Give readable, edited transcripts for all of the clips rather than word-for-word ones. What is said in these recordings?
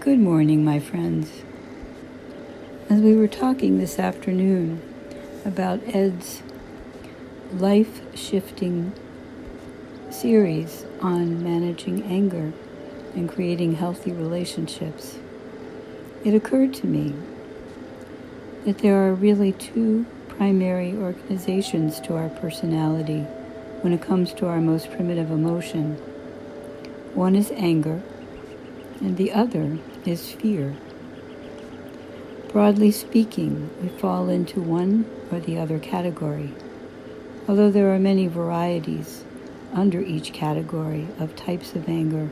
Good morning, my friends. As we were talking this afternoon about Ed's life-shifting series on managing anger and creating healthy relationships, it occurred to me that there are really two primary organizations to our personality when it comes to our most primitive emotion. One is anger, and the other is fear. Broadly speaking, we fall into one or the other category, although there are many varieties under each category of types of anger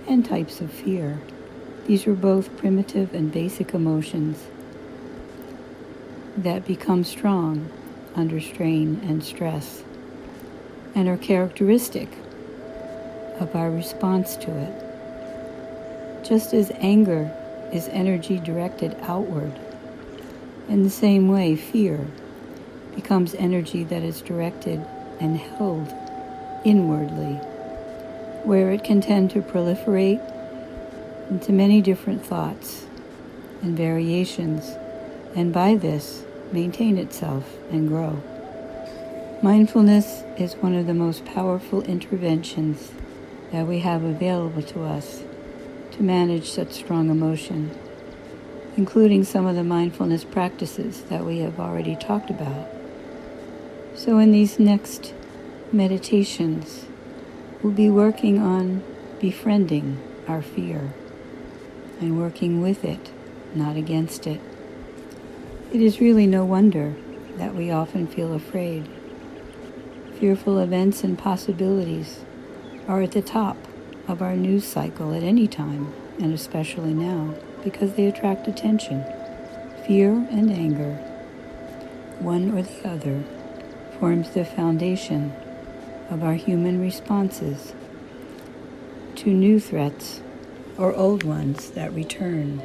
and types of fear. These are both primitive and basic emotions that become strong under strain and stress and are characteristic of our response to it. Just as anger is energy directed outward, in the same way fear becomes energy that is directed and held inwardly, where it can tend to proliferate into many different thoughts and variations, and by this maintain itself and grow. Mindfulness is one of the most powerful interventions that we have available to us to manage such strong emotion, including some of the mindfulness practices that we have already talked about. So in these next meditations, we'll be working on befriending our fear and working with it, not against it. It is really no wonder that we often feel afraid. Fearful events and possibilities are at the top of our news cycle at any time, and especially now, because they attract attention. Fear and anger, one or the other, forms the foundation of our human responses to new threats or old ones that return.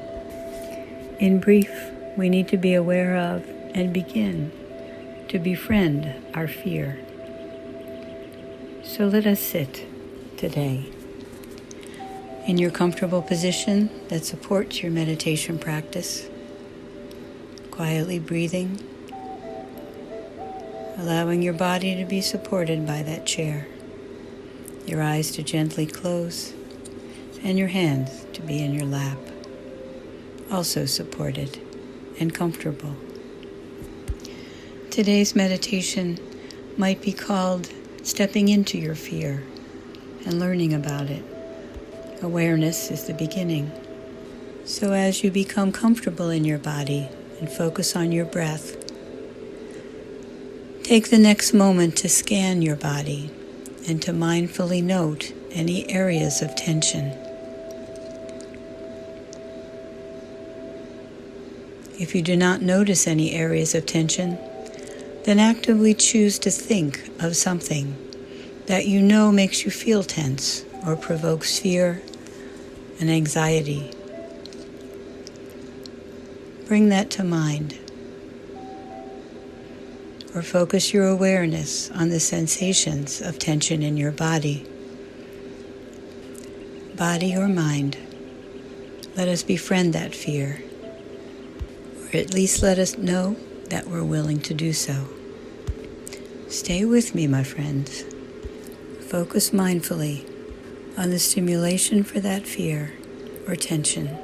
In brief, we need to be aware of and begin to befriend our fear. So let us sit today in your comfortable position that supports your meditation practice, quietly breathing, allowing your body to be supported by that chair, your eyes to gently close, and your hands to be in your lap, also supported and comfortable. Today's meditation might be called stepping into your fear and learning about it. Awareness is the beginning. So as you become comfortable in your body and focus on your breath, take the next moment to scan your body and to mindfully note any areas of tension. If you do not notice any areas of tension, then actively choose to think of something that you know makes you feel tense or provokes fear and anxiety. Bring that to mind, or focus your awareness on the sensations of tension in your body. Body or mind, let us befriend that fear, or at least let us know that we're willing to do so. Stay with me, my friends. Focus mindfully on the stimulation for that fear or tension.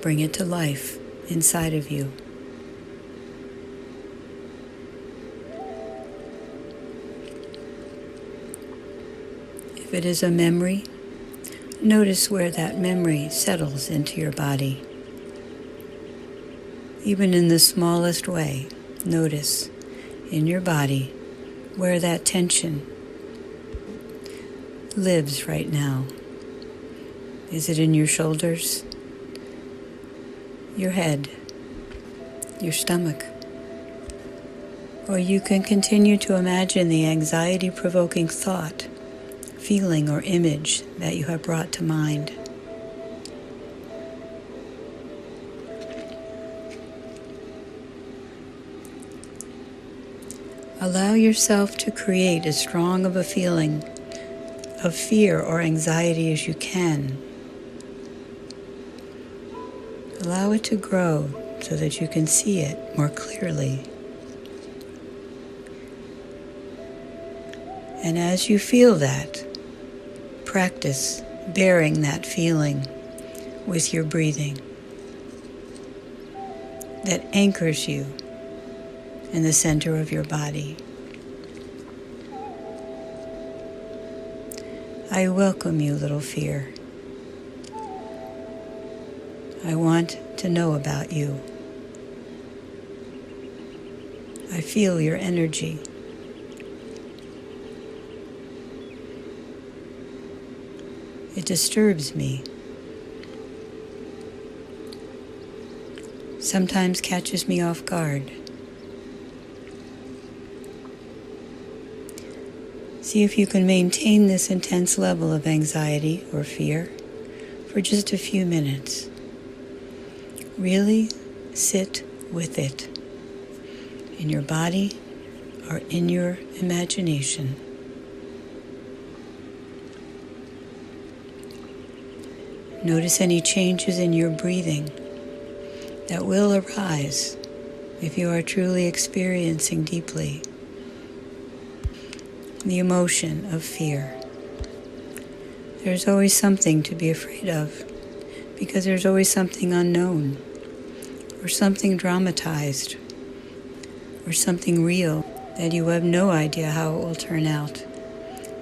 Bring it to life inside of you. If it is a memory, notice where that memory settles into your body. Even in the smallest way, notice in your body where that tension lives right now. Is it in your shoulders, your head, your stomach? Or you can continue to imagine the anxiety-provoking thought, feeling, or image that you have brought to mind. Allow yourself to create as strong of a feeling of fear or anxiety as you can. Allow it to grow so that you can see it more clearly. And as you feel that, practice bearing that feeling with your breathing that anchors you in the center of your body. I welcome you, little fear. I want to know about you. I feel your energy. It disturbs me. Sometimes catches me off guard. See if you can maintain this intense level of anxiety or fear for just a few minutes. Really sit with it in your body or in your imagination. Notice any changes in your breathing that will arise if you are truly experiencing deeply the emotion of fear. There's always something to be afraid of because there's always something unknown or something dramatized or something real that you have no idea how it will turn out,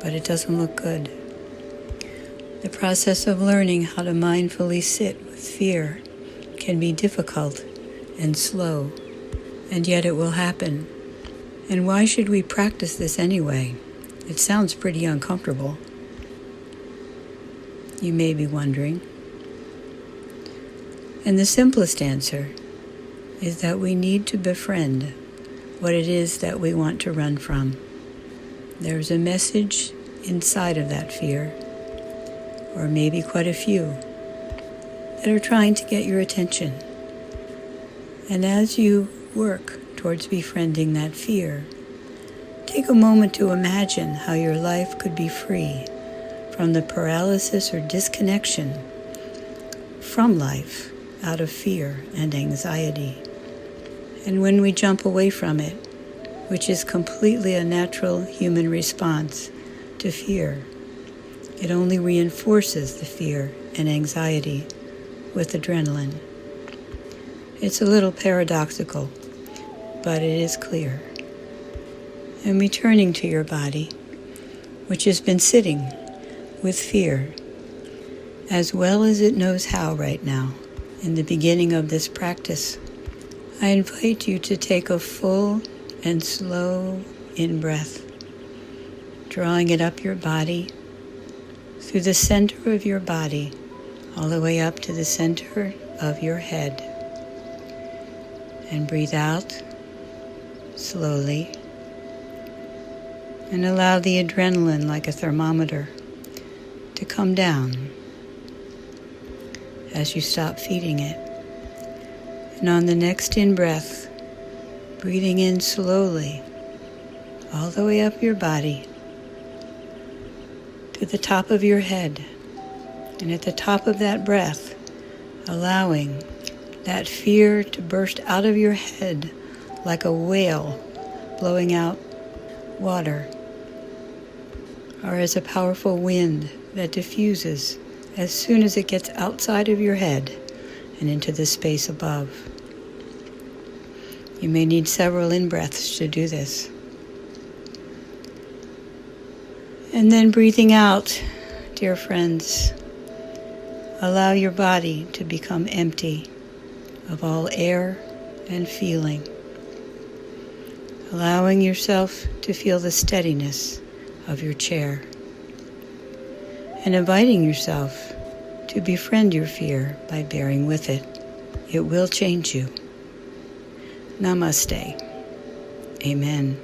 but it doesn't look good. The process of learning how to mindfully sit with fear can be difficult and slow, and yet it will happen. And why should we practice this anyway? It sounds pretty uncomfortable. You may be wondering. And the simplest answer is that we need to befriend what it is that we want to run from. There's a message inside of that fear, or maybe quite a few, that are trying to get your attention. And as you work towards befriending that fear, take a moment to imagine how your life could be free from the paralysis or disconnection from life out of fear and anxiety. And when we jump away from it, which is completely a natural human response to fear, it only reinforces the fear and anxiety with adrenaline. It's a little paradoxical, but it is clear. And returning to your body, which has been sitting with fear, as well as it knows how right now, in the beginning of this practice, I invite you to take a full and slow in-breath, drawing it up your body, through the center of your body, all the way up to the center of your head. And breathe out slowly, and allow the adrenaline, like a thermometer, to come down as you stop feeding it. And on the next in-breath, breathing in slowly, all the way up your body, to the top of your head. And at the top of that breath, allowing that fear to burst out of your head like a whale blowing out water, or as a powerful wind that diffuses as soon as it gets outside of your head and into the space above. You may need several in-breaths to do this. And then breathing out, dear friends, allow your body to become empty of all air and feeling, allowing yourself to feel the steadiness of your chair, and inviting yourself to befriend your fear by bearing with it. It will change you. Namaste. Amen.